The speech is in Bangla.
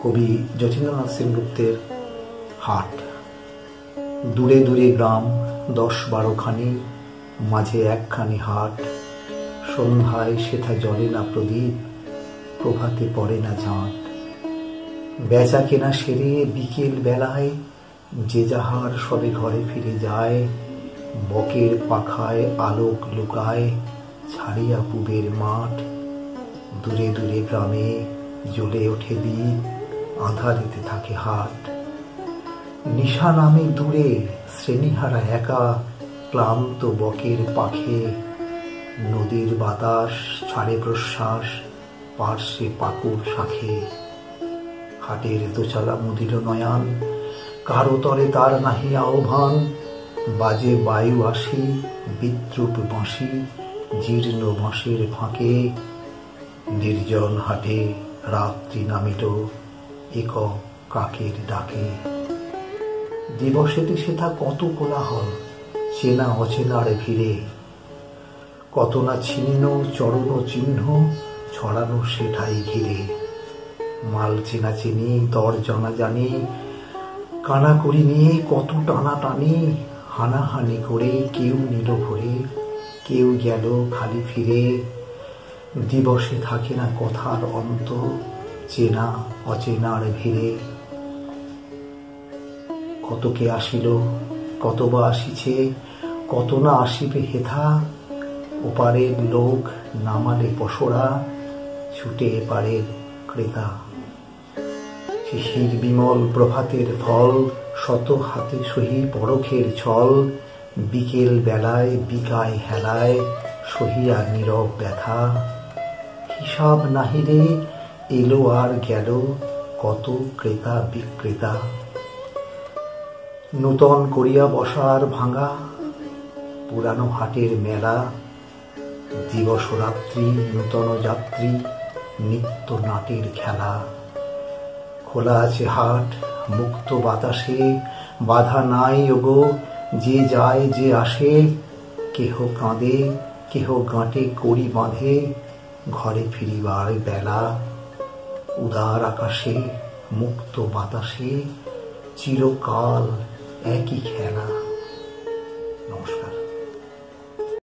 কবি যতীন্দ্রনাথ সেনগুপ্তের হাট। দূরে দূরে গ্রাম 10-12 খানি, মাঝে একখানি হাট। সন্ধ্যায় সেথা জ্বলে না প্রদীপ, প্রভাতে পড়ে না ঝাঁট। বেচা কেনা সেরে বিকেল বেলায় যে যাহার সবে ঘরে ফিরে যায়। বকের পাখায় আলোক লুকায় ছাড়িয়া পুবের মাঠ। দূরে দূরে গ্রামে জ্বলে ওঠে দ্বীপ, আঁধারেতে থাকে হাট। নিশা নামে দূরে শ্রেণীহারা একা, ক্লান্ত বকের পাখে। নদীর বাতাস ছাড়ে প্রশ্বাস, পার্শ্বে পাকুর শাখে। হাটের দোচালা মুদিল নয়ান, কারো তরে তার নাহি আহ্বান। বাজে বায়ু আসি বিদ্রুপ বাঁশি, জীর্ণ বাঁশের ফাঁকে। নির্জন হাটে রাত্রি নামিল একক কাকের ডাকে। দিবসেতে সেথা কত কোলাহল, চেনা অচেনার ভিড়ে। কত না ছিন্ন চরণ চিহ্ন ছড়ানো সেঠাই ঘিরে। মাল চেনাচেনি দর জানাজানি, কানাকড়ি নিয়ে কত টানাটানি। হানাহানি করে কেউ নিল ভরে, কেউ গেল খালি ফিরে। দিবসে থাকে না কথার অন্ত, চেনা অচেনার ভিড়ে। কত কে আসিল, কত বা আসিছে, কত না আসিবে হেথা। ওপারের লোক নামালে পসরা, ছুটে এপারের ক্রেতা। শিশির বিমল প্রভাতের ফল, শত হাতে সহি পরখের ছল। বিকেল বেলায় বিকায় হেলায় সহিয়া নীরব ব্যথা। হিসাব নাহিরে এলো আর গেল কত ক্রেতা বিক্রেতা। নূতন করিয়া বসার ভাঙা পুরানো হাটের মেলা। দিবস রাত্রি নূতন যাত্রী, নিত্য নাটের খেলা। খোলা আছে হাট মুক্ত বাতাসে, বাধা নাই ওগো যে যায় যে আসে। কেহ কাঁদে কেহ গাঁটে কড়ি বাঁধে, ঘরে ফিরিবার বেলা। উদার আকাশে মুক্ত বাতাসে, চিরকাল একই খেলা। নমস্কার।